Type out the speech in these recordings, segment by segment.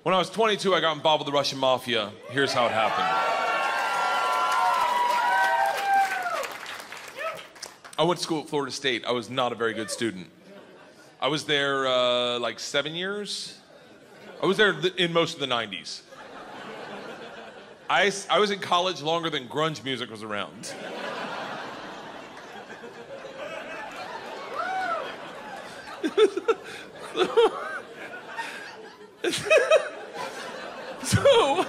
When I was 22, I got involved with the Russian mafia. Here's how it happened. I went to school at Florida State. I was not a very good student. I was there like 7 years. I was there in most of the 90s. I was in college longer than grunge music was around. So,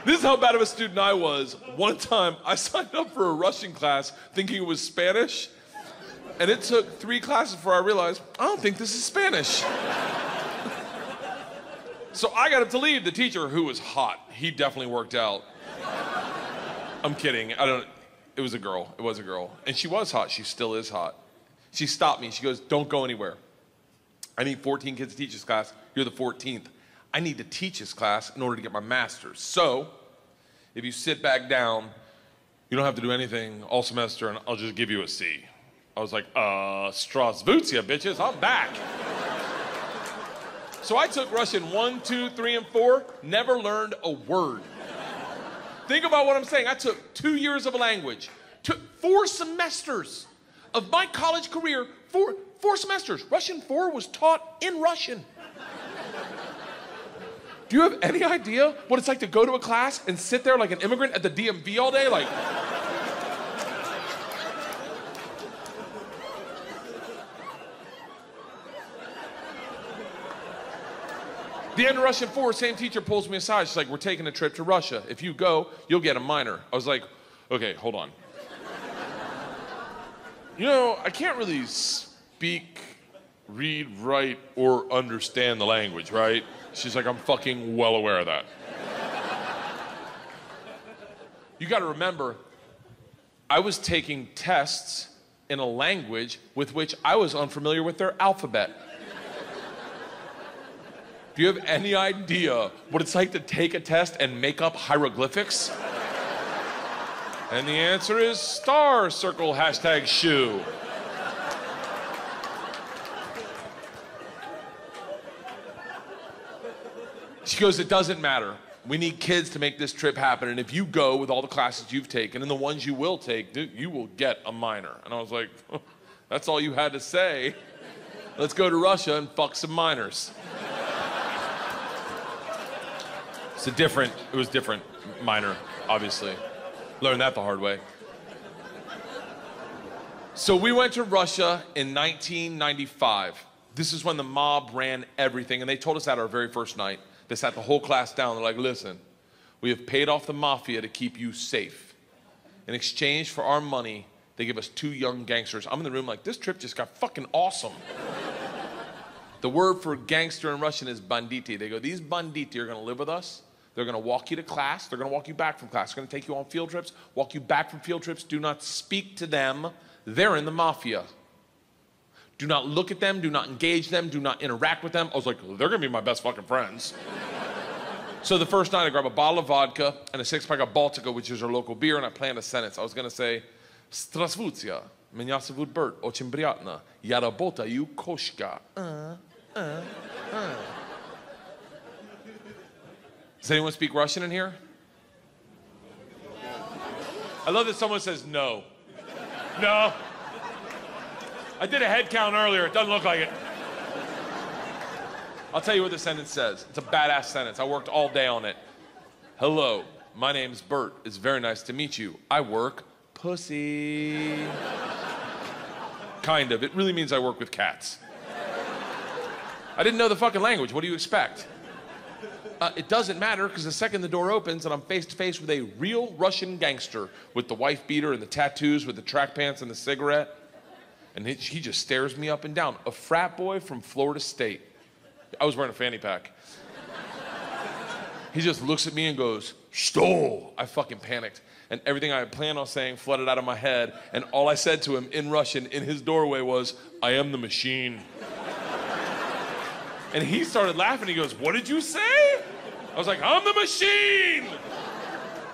this is how bad of a student I was. One time, I signed up for a Russian class thinking it was Spanish, and it took 3 classes before I realized, I don't think this is Spanish. So I got up to leave. The teacher, who was hot, he definitely worked out. I'm kidding, it was a girl, it was a girl. And she was hot, she still is hot. She stopped me, she goes, don't go anywhere. I need 14 kids to teach this class, you're the 14th. I need to teach this class in order to get my master's. So, if you sit back down, you don't have to do anything all semester and I'll just give you a C. I was like, Strasvutia, bitches, I'm back. So I took Russian 1, 2, 3, and 4, never learned a word. Think about what I'm saying. I took 2 years of a language, took 4 semesters of my college career, 4 semesters. Russian 4 was taught in Russian. Do you have any idea what it's like to go to a class and sit there like an immigrant at the DMV all day? Like, the end of Russian 4, same teacher pulls me aside. She's like, we're taking a trip to Russia. If you go, you'll get a minor. I was like, okay, hold on. You know, I can't really speak, read, write, or understand the language, right? She's like, I'm fucking well aware of that. You gotta remember, I was taking tests in a language with which I was unfamiliar with their alphabet. Do you have any idea what it's like to take a test and make up hieroglyphics? And the answer is star, circle, hashtag shoe. She goes, it doesn't matter. We need kids to make this trip happen, and if you go with all the classes you've taken and the ones you will take, dude, you will get a minor. And I was like, oh, that's all you had to say. Let's go to Russia and fuck some minors. It was different minor, obviously. Learned that the hard way. So we went to Russia in 1995. This is when the mob ran everything, and they told us that our very first night. They sat the whole class down. They're like, listen, we have paid off the mafia to keep you safe. In exchange for our money, they give us 2 young gangsters. I'm in the room like, this trip just got fucking awesome. The word for gangster in Russian is banditi. They go, these banditi are gonna live with us. They're gonna walk you to class. They're gonna walk you back from class. They're gonna take you on field trips, walk you back from field trips. Do not speak to them. They're in the mafia. Do not look at them, do not engage them, do not interact with them. I was like, they're gonna be my best fucking friends. So the first night I grabbed a bottle of vodka and a 6-pack of Baltica, which is our local beer, and I planned a sentence. I was gonna say, Strasvutia, меня зовут Bert, очень приятно, я работаю кошка. Does anyone speak Russian in here? I love that someone says no. No. I did a head count earlier, it doesn't look like it. I'll tell you what the sentence says. It's a badass sentence. I worked all day on it. Hello, my name's Bert. It's very nice to meet you. I work pussy. Kind of. It really means I work with cats. I didn't know the fucking language. What do you expect? It doesn't matter, because the second the door opens and I'm face to face with a real Russian gangster with the wife beater and the tattoos, with the track pants and the cigarette, and he just stares me up and down. A frat boy from Florida State. I was wearing a fanny pack. He just looks at me and goes, "Stole." I fucking panicked. And everything I had planned on saying flooded out of my head. And all I said to him in Russian in his doorway was, "I am the machine." And he started laughing. He goes, "What did you say?" I was like, "I'm the machine."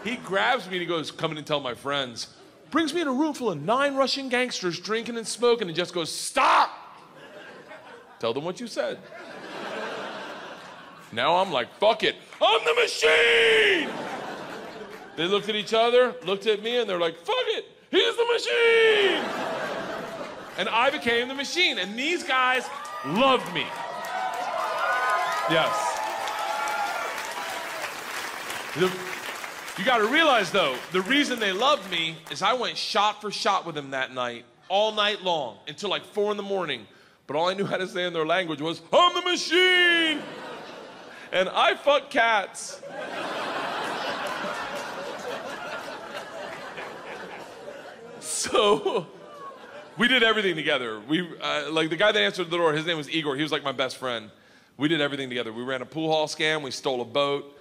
He grabs me and he goes, "Come in and tell my friends." Brings me in a room full of 9 Russian gangsters drinking and smoking and just goes, "Stop! Tell them what you said." Now I'm like, fuck it, I'm the machine! They looked at each other, looked at me, and they're like, fuck it, he's the machine! And I became the machine, and these guys loved me. Yes. You gotta realize though, the reason they loved me is I went shot for shot with them that night, all night long, until like 4 in the morning. But all I knew how to say in their language was, I'm the machine! And I fuck cats. So, we did everything together. Like the guy that answered the door, his name was Igor. He was like my best friend. We did everything together. We ran a pool hall scam. We stole a boat.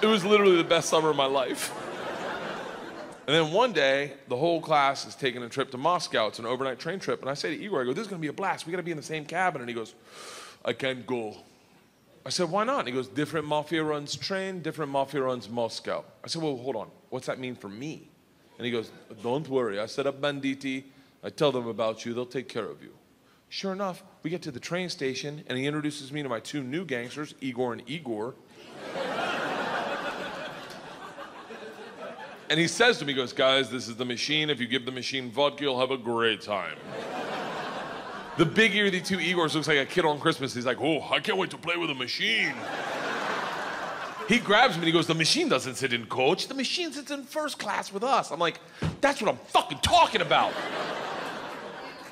It was literally the best summer of my life. And then one day, the whole class is taking a trip to Moscow. It's an overnight train trip. And I say to Igor, I go, this is gonna be a blast. We gotta be in the same cabin. And he goes, I can't go. I said, why not? And he goes, different mafia runs train, different mafia runs Moscow. I said, well, hold on. What's that mean for me? And he goes, don't worry. I set up banditti. I tell them about you. They'll take care of you. Sure enough, we get to the train station, and he introduces me to my 2 new gangsters, Igor and Igor. And he says to me, he goes, guys, this is the machine. If you give the machine vodka, you'll have a great time. The big ear of the 2 Igors looks like a kid on Christmas. He's like, oh, I can't wait to play with a machine. He grabs me and he goes, the machine doesn't sit in coach. The machine sits in first class with us. I'm like, that's what I'm fucking talking about.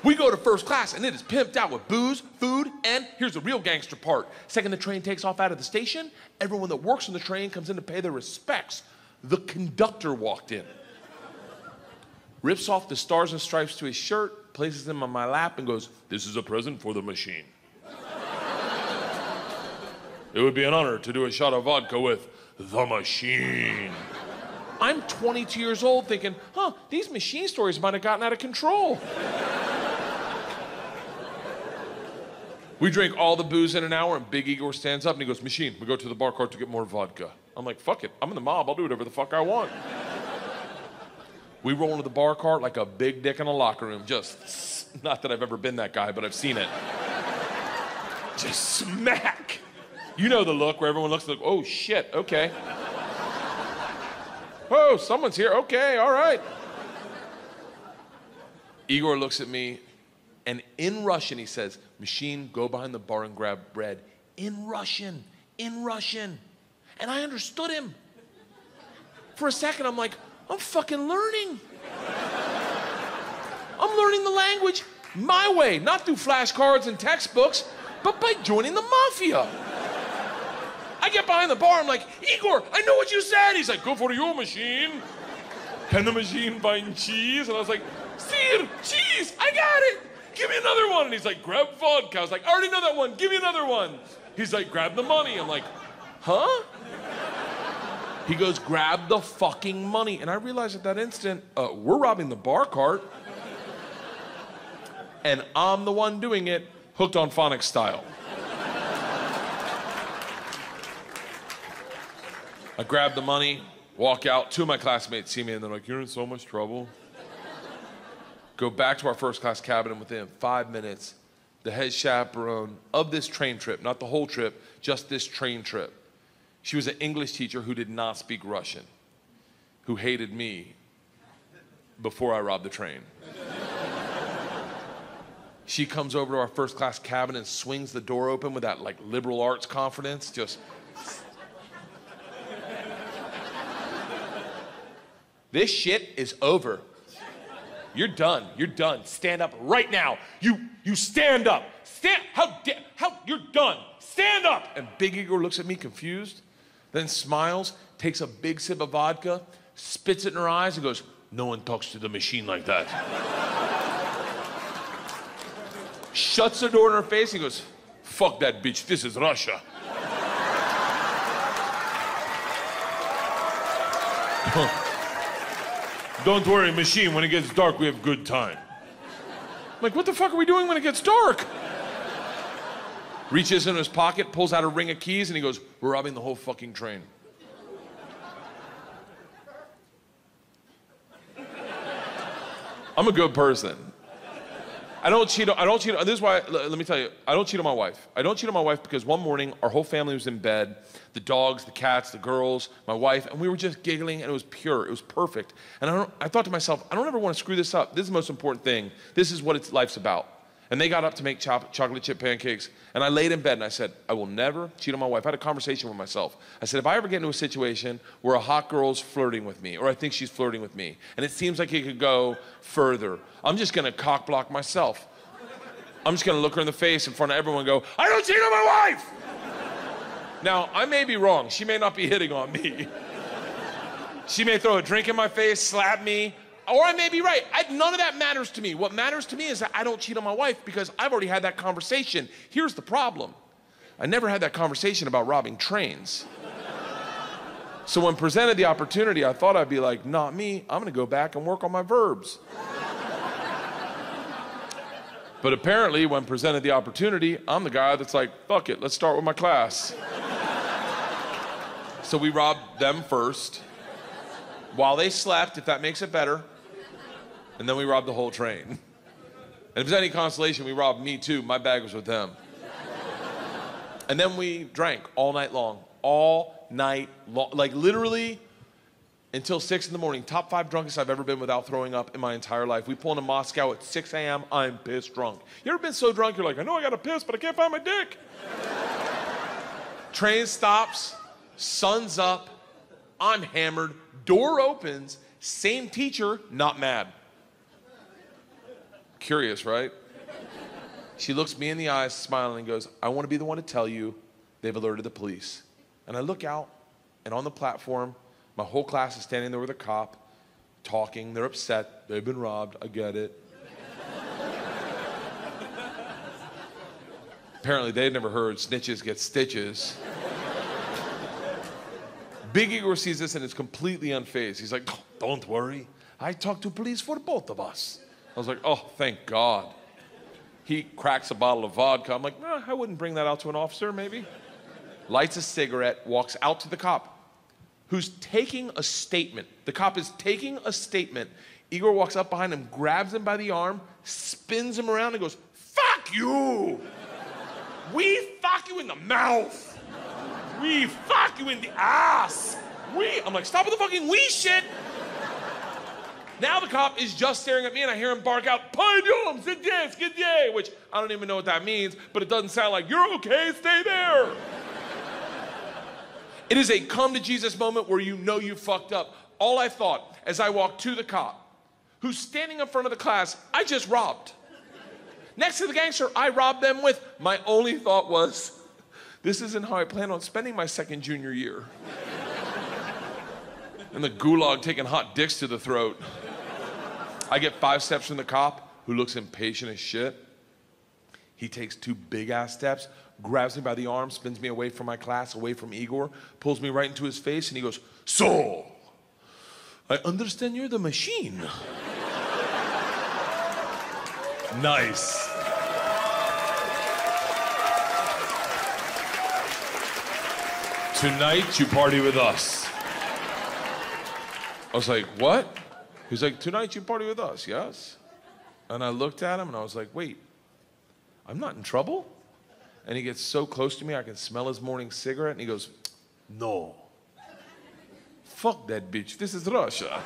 We go to first class and it is pimped out with booze, food, and here's the real gangster part. Second the train takes off out of the station, everyone that works on the train comes in to pay their respects. The conductor walked in, rips off the stars and stripes to his shirt, places them on my lap and goes, this is a present for the machine. It would be an honor to do a shot of vodka with the machine. I'm 22 years old thinking, these machine stories might have gotten out of control. We drink all the booze in an hour and Big Igor stands up and he goes, machine, we go to the bar cart to get more vodka. I'm like, fuck it, I'm in the mob, I'll do whatever the fuck I want. We roll into the bar cart like a big dick in a locker room, just, not that I've ever been that guy, but I've seen it. Just smack. You know the look where everyone looks like, oh shit, okay. Oh, someone's here, okay, all right. Igor looks at me and in Russian he says, machine, go behind the bar and grab bread. In Russian. And I understood him. For a second I'm like, I'm fucking learning. I'm learning the language my way, not through flashcards and textbooks, but by joining the mafia. I get behind the bar, I'm like, Igor, I know what you said. He's like, go for your machine. Can the machine find cheese? And I was like, Sir, cheese, I got it. Give me another one. And he's like, grab vodka. I was like, I already know that one, give me another one. He's like, grab the money. I'm like, huh? He goes, grab the fucking money. And I realized at that instant, we're robbing the bar cart. And I'm the one doing it, hooked on phonics style. I grab the money, walk out. 2 of my classmates see me and they're like, you're in so much trouble. Go back to our first class cabin and within 5 minutes, the head chaperone of this train trip, not the whole trip, just this train trip. She was an English teacher who did not speak Russian, who hated me before I robbed the train. She comes over to our first class cabin and swings the door open with that like liberal arts confidence, just. This shit is over. You're done. You're done. Stand up right now. You stand up. You're done. Stand up. And Big Igor looks at me confused, then smiles, takes a big sip of vodka, spits it in her eyes and goes, no one talks to the machine like that. Shuts the door in her face and goes, fuck that bitch, this is Russia. Don't worry, machine, when it gets dark, we have good time. I'm like, what the fuck are we doing when it gets dark? Reaches in his pocket, pulls out a ring of keys, and he goes, we're robbing the whole fucking train. I'm a good person. I don't cheat, this is why, let me tell you, I don't cheat on my wife. I don't cheat on my wife because one morning, our whole family was in bed, the dogs, the cats, the girls, my wife, and we were just giggling, and it was pure, it was perfect. And I thought to myself, I don't ever want to screw this up. This is the most important thing. This is what life's about. And they got up to make chocolate chip pancakes, and I laid in bed and I said, I will never cheat on my wife. I had a conversation with myself. I said, if I ever get into a situation where a hot girl's flirting with me, or I think she's flirting with me, and it seems like it could go further, I'm just gonna cock block myself. I'm just gonna look her in the face in front of everyone and go, I don't cheat on my wife! Now, I may be wrong. She may not be hitting on me. She may throw a drink in my face, slap me, or I may be right. None of that matters to me. What matters to me is that I don't cheat on my wife because I've already had that conversation. Here's the problem. I never had that conversation about robbing trains. So when presented the opportunity, I thought I'd be like, not me. I'm gonna go back and work on my verbs. But apparently, when presented the opportunity, I'm the guy that's like, fuck it, let's start with my class. So we robbed them first, while they slept, if that makes it better. And then we robbed the whole train. And if there's any consolation, we robbed me too. My bag was with them. And then we drank all night long. All night long. Like literally until 6 in the morning. Top 5 drunkest I've ever been without throwing up in my entire life. We pull into Moscow at 6 a.m. I'm pissed drunk. You ever been so drunk you're like, I know I gotta piss, but I can't find my dick. Train stops, sun's up, I'm hammered, door opens, same teacher, not mad. Curious, right? She looks me in the eyes, smiling, and goes, I want to be the one to tell you they've alerted the police. And I look out, and on the platform, my whole class is standing there with a cop, talking. They're upset. They've been robbed. I get it. Apparently, they'd never heard snitches get stitches. Big Igor sees this and is completely unfazed. He's like, oh, don't worry. I talked to police for both of us. I was like, oh, thank God. He cracks a bottle of vodka. I'm like, I wouldn't bring that out to an officer, maybe. Lights a cigarette, walks out to the cop, who's taking a statement. The cop is taking a statement. Igor walks up behind him, grabs him by the arm, spins him around and goes, fuck you! We fuck you in the mouth! We fuck you in the ass! I'm like, stop with the fucking we shit! Now the cop is just staring at me and I hear him bark out, Pardon, skidye, which I don't even know what that means, but it doesn't sound like, you're okay, stay there. It is a come to Jesus moment where you know you fucked up. All I thought as I walked to the cop, who's standing in front of the class I just robbed. Next to the gangster I robbed them with, my only thought was, this isn't how I plan on spending my second junior year. In the gulag taking hot dicks to the throat. I get 5 steps from the cop, who looks impatient as shit. He takes 2 big-ass steps, grabs me by the arm, spins me away from my class, away from Igor, pulls me right into his face, and he goes, so, I understand you're the machine. Nice. Tonight, you party with us. I was like, what? He's like, tonight you party with us, yes? And I looked at him and I was like, wait, I'm not in trouble? And he gets so close to me, I can smell his morning cigarette, and he goes, no. Fuck that bitch, this is Russia.